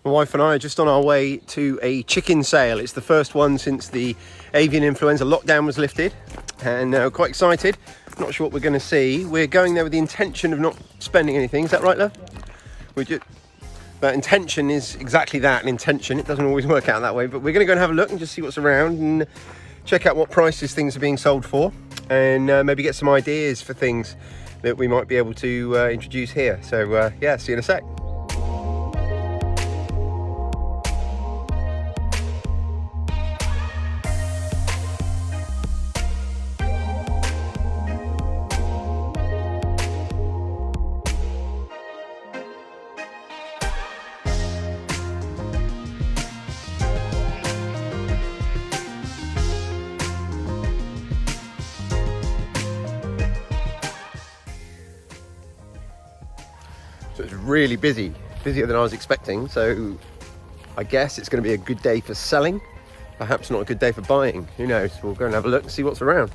My wife and I are just on our way to a chicken sale. It's the first one since the avian influenza lockdown was lifted, and quite excited. Not sure what we're going to see. We're going there with the intention of not spending anything. Is that right, love? But intention is exactly that, an intention. It doesn't always work out that way, but we're going to go and have a look and just see what's around and check out what prices things are being sold for, and maybe get some ideas for things that we might be able to introduce here. So yeah, see you in a sec. So it's really busy, busier than I was expecting. So I guess it's going to be a good day for selling, perhaps not a good day for buying. Who knows? We'll go and have a look and see what's around.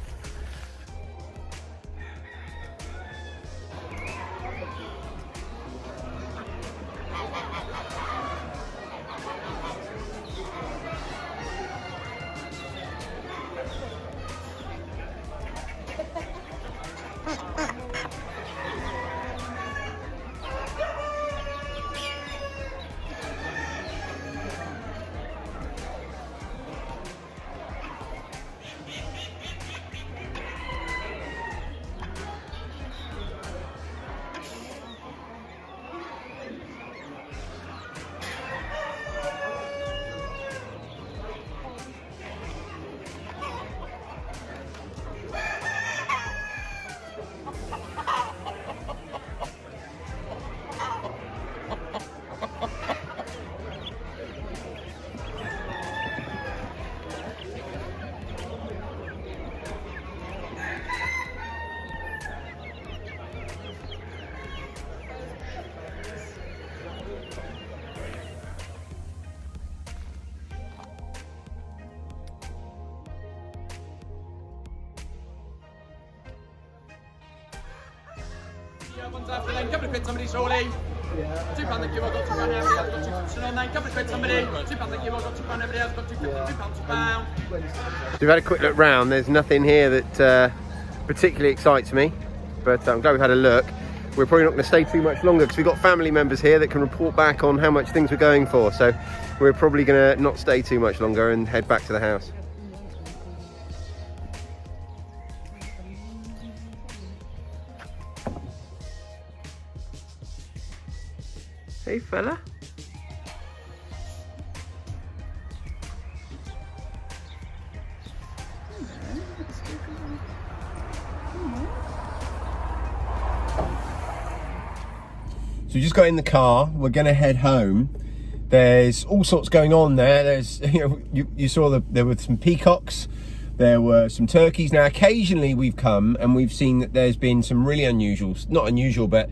One's after then, couple of quid somebody, surely. Yeah. £2, thank you, I've got £2, everybody else got £2 on then, couple of quid somebody, £2, thank you, I've got £2, everybody else got £2, £2. We've had a quick look round. There's nothing here that particularly excites me, but I'm glad we've had a look. We're probably not going to stay too much longer because we've got family members here that can report back on how much things we're going for, so we're probably going to not stay too much longer and head back to the house. Hey fella. So we just got in the car, we're gonna head home. There's all sorts going on there. There's, you saw there were some peacocks, there were some turkeys. Now occasionally we've come and we've seen that there's been some really unusual, not unusual, but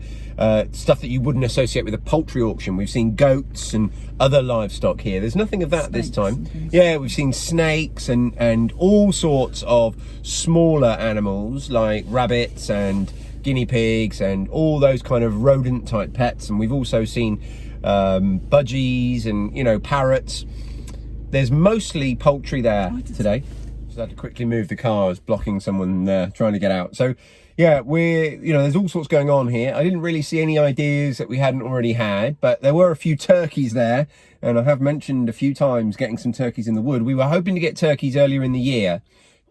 stuff that you wouldn't associate with a poultry auction. We've seen goats and other livestock here. There's nothing of that this time. Yeah, we've seen snakes and all sorts of smaller animals like rabbits and guinea pigs and all those kind of rodent type pets. And we've also seen budgies and parrots. There's mostly poultry there today. I had to quickly move the cars, blocking someone trying to get out. So yeah, there's all sorts going on here. I didn't really see any ideas that we hadn't already had, but there were a few turkeys there, and I have mentioned a few times getting some turkeys in the wood. We were hoping to get turkeys earlier in the year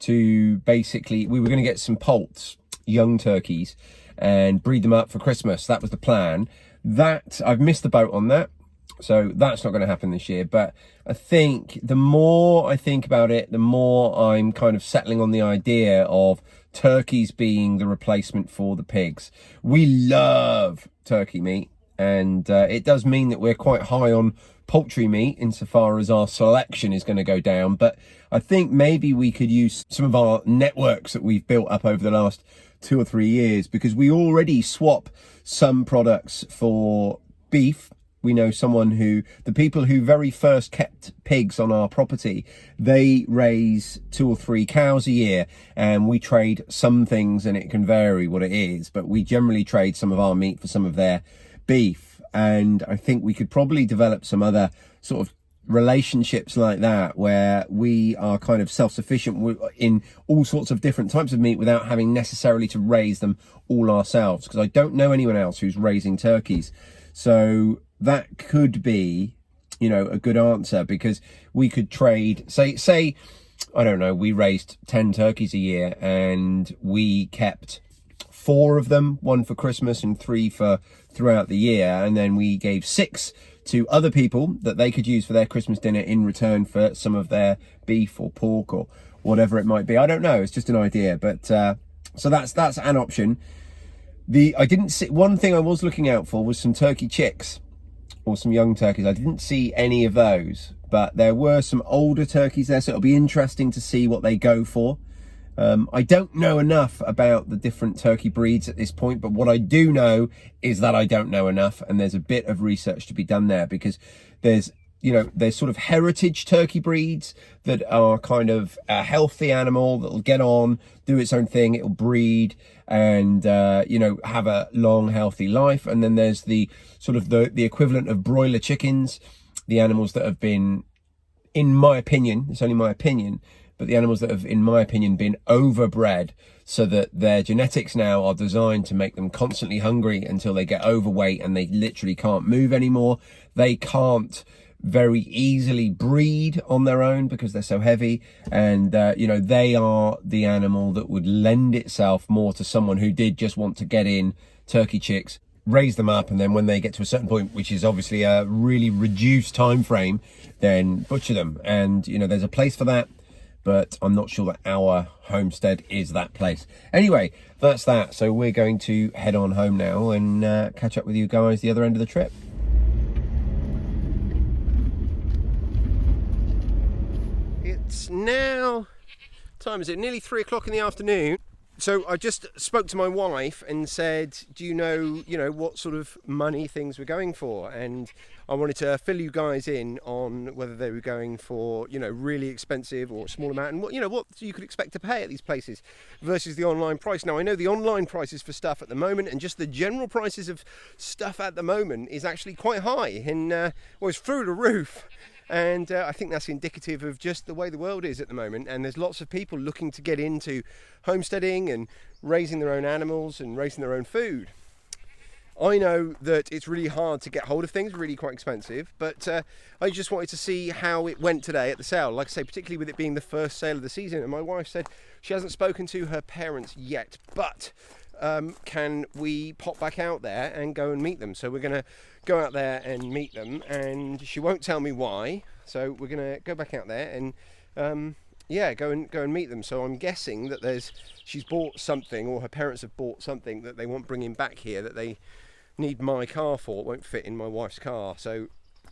to basically, we were going to get some poults, young turkeys, and breed them up for Christmas. That was the plan. That, I've missed the boat on that. So that's not going to happen this year. But I think the more I think about it, the more I'm kind of settling on the idea of turkeys being the replacement for the pigs. We love turkey meat, and it does mean that we're quite high on poultry meat insofar as our selection is going to go down. But I think maybe we could use some of our networks that we've built up over the last 2 or 3 years, because we already swap some products for beef. We know the people who very first kept pigs on our property, they raise 2 or 3 cows a year, and we trade some things, and it can vary what it is, but we generally trade some of our meat for some of their beef. And I think we could probably develop some other sort of relationships like that, where we are kind of self-sufficient in all sorts of different types of meat without having necessarily to raise them all ourselves, because I don't know anyone else who's raising turkeys. So that could be, you know, a good answer, because we could trade, say I don't know, we raised 10 turkeys a year and we kept 4 of them, 1 for Christmas and 3 for throughout the year, and then we gave 6 to other people that they could use for their Christmas dinner in return for some of their beef or pork or whatever it might be. I don't know, it's just an idea. But so that's an option. I didn't see, one thing I was looking out for was some turkey chicks or some young turkeys. I didn't see any of those, but there were some older turkeys there, so it'll be interesting to see what they go for. I don't know enough about the different turkey breeds at this point, but what I do know is that I don't know enough, and there's a bit of research to be done there, because there's sort of heritage turkey breeds that are kind of a healthy animal that'll get on, do its own thing, it'll breed and have a long healthy life. And then there's the sort of the equivalent of broiler chickens, the animals that have been, in my opinion, it's only my opinion, but the animals that have, in my opinion, been overbred so that their genetics now are designed to make them constantly hungry until they get overweight and they literally can't move anymore. They can't very easily breed on their own because they're so heavy, and they are the animal that would lend itself more to someone who did just want to get in turkey chicks, raise them up, and then when they get to a certain point, which is obviously a really reduced time frame, then butcher them. And there's a place for that, but I'm not sure that our homestead is that place. Anyway, that's that. So we're going to head on home now and catch up with you guys the other end of the trip. It's now, time is it? Nearly 3 o'clock in the afternoon. So I just spoke to my wife and said, do you know what sort of money things were going for? And I wanted to fill you guys in on whether they were going for, really expensive or a small amount, and what you could expect to pay at these places versus the online price. Now, I know the online prices for stuff at the moment, and just the general prices of stuff at the moment is actually quite high, and it's through the roof. And I think that's indicative of just the way the world is at the moment. And there's lots of people looking to get into homesteading and raising their own animals and raising their own food. I know that it's really hard to get hold of things, really quite expensive, but I just wanted to see how it went today at the sale. Like I say, particularly with it being the first sale of the season. And my wife said she hasn't spoken to her parents yet, but can we pop back out there and go and meet them? So we're going to go out there and meet them, and she won't tell me why. So we're going to go back out there and go and meet them. So I'm guessing that she's bought something, or her parents have bought something that they want bringing back here that they need my car for. It won't fit in my wife's car, so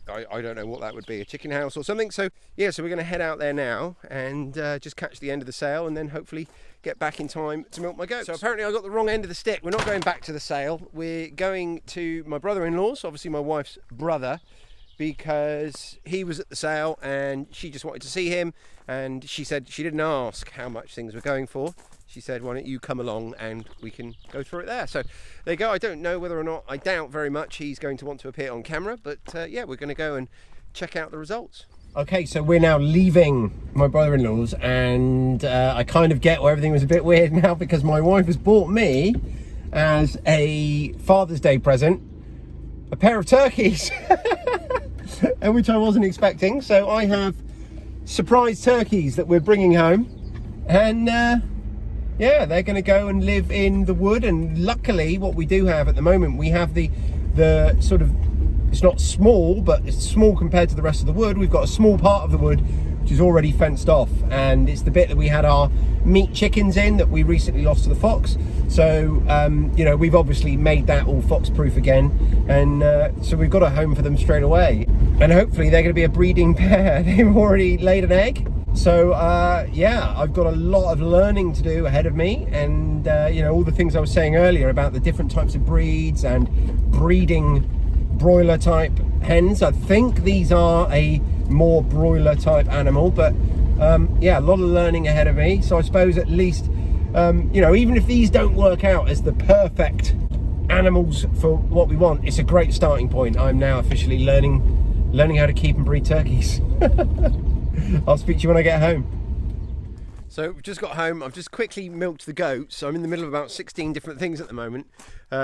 I don't know what that would be, a chicken house or something. So yeah, so we're going to head out there now and just catch the end of the sale, and then hopefully get back in time to milk my goats. So apparently I got the wrong end of the stick. We're not going back to the sale. We're going to my brother-in-law's, obviously my wife's brother, because he was at the sale and she just wanted to see him, and she said she didn't ask how much things were going for. She said, why don't you come along and we can go through it there. So there you go. I don't know whether or not, I doubt very much he's going to want to appear on camera, but yeah, we're going to go and check out the results. Okay, so we're now leaving my brother-in-law's, and I kind of get where everything was a bit weird now, because my wife has bought me, as a Father's Day present, a pair of turkeys, which I wasn't expecting. So I have surprise turkeys that we're bringing home, and yeah, they're going to go and live in the wood. And luckily, what we do have at the moment, we have the sort of, it's not small, but it's small compared to the rest of the wood. We've got a small part of the wood which is already fenced off, and it's the bit that we had our meat chickens in that we recently lost to the fox. So we've obviously made that all fox proof again, and so we've got a home for them straight away, and hopefully they're going to be a breeding pair. They've already laid an egg. So yeah, I've got a lot of learning to do ahead of me, and all the things I was saying earlier about the different types of breeds and breeding broiler type hens. I think these are a more broiler type animal, but yeah, a lot of learning ahead of me. So I suppose at least even if these don't work out as the perfect animals for what we want, it's a great starting point. I'm now officially learning how to keep and breed turkeys. I'll speak to you when I get home. So we've just got home. I've just quickly milked the goats. I'm in the middle of about 16 different things at the moment.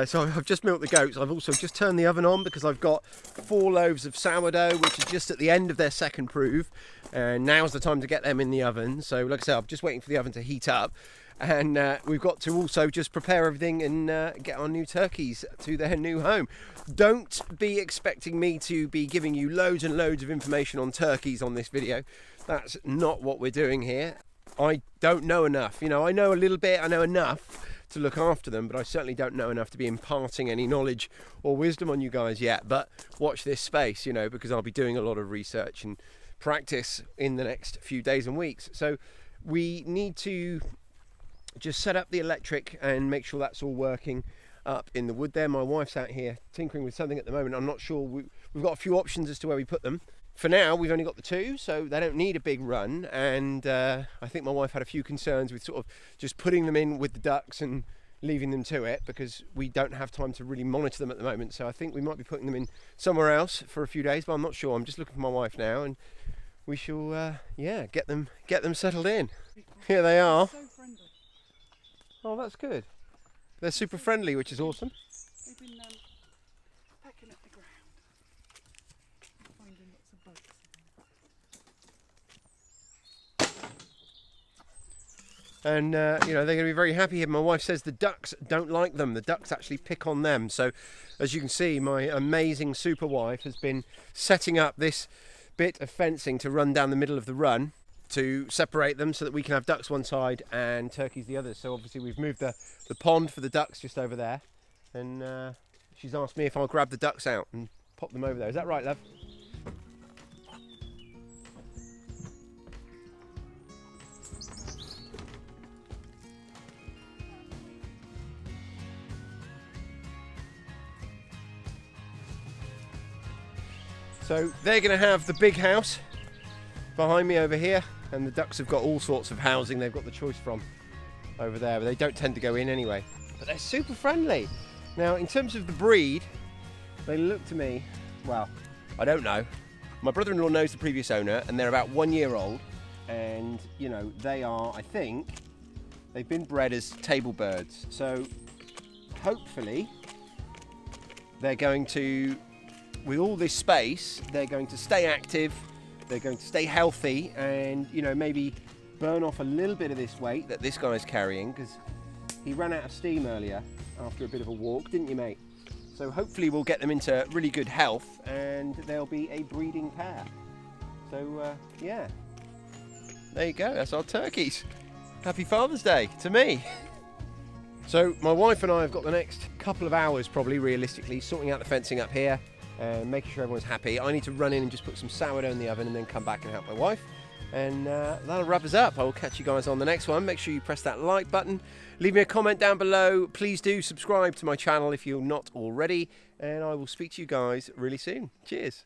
So I've just milked the goats. I've also just turned the oven on because I've got 4 loaves of sourdough, which is just at the end of their second proof. And now's the time to get them in the oven. So like I said, I'm just waiting for the oven to heat up. And we've got to also just prepare everything and get our new turkeys to their new home. Don't be expecting me to be giving you loads and loads of information on turkeys on this video. That's not what we're doing here. I don't know enough. You know, I know a little bit, I know enough to look after them, but I certainly don't know enough to be imparting any knowledge or wisdom on you guys yet. But watch this space, you know, because I'll be doing a lot of research and practice in the next few days and weeks. So we need to just set up the electric and make sure that's all working up in the wood there. My wife's out here tinkering with something at the moment. I'm not sure. We've got a few options as to where we put them. For now, we've only got the 2, so they don't need a big run. And I think my wife had a few concerns with sort of just putting them in with the ducks and leaving them to it, because we don't have time to really monitor them at the moment. So I think we might be putting them in somewhere else for a few days, but I'm not sure. I'm just looking for my wife now, and we shall, yeah, get them settled in. Here they are. So friendly. Oh, that's good. They're super friendly, which is awesome. They've been pecking at the ground, finding lots of bugs. And you know, they're going to be very happy here. My wife says the ducks don't like them. The ducks actually pick on them. So as you can see, my amazing super wife has been setting up this bit of fencing to run down the middle of the run to separate them so that we can have ducks one side and turkeys the other. So obviously we've moved the pond for the ducks just over there, and she's asked me if I'll grab the ducks out and pop them over there. Is that right, love? So they're going to have the big house behind me over here, and the ducks have got all sorts of housing they've got the choice from over there, but they don't tend to go in anyway. But they're super friendly. Now, in terms of the breed, they look to me, well, I don't know. My brother-in-law knows the previous owner, and they're about 1 year old, and you know, they are, I think, they've been bred as table birds. So hopefully they're going to, with all this space, they're going to stay active, they're going to stay healthy, and you know, maybe burn off a little bit of this weight that this guy's carrying, because he ran out of steam earlier after a bit of a walk, didn't you, mate? So hopefully we'll get them into really good health, and they'll be a breeding pair. So yeah, there you go, that's our turkeys. Happy Father's Day to me. So my wife and I have got the next couple of hours, probably realistically, sorting out the fencing up here and making sure everyone's happy. I need to run in and just put some sourdough in the oven and then come back and help my wife. And that'll wrap us up. I will catch you guys on the next one. Make sure you press that like button. Leave me a comment down below. Please do subscribe to my channel if you're not already. And I will speak to you guys really soon. Cheers.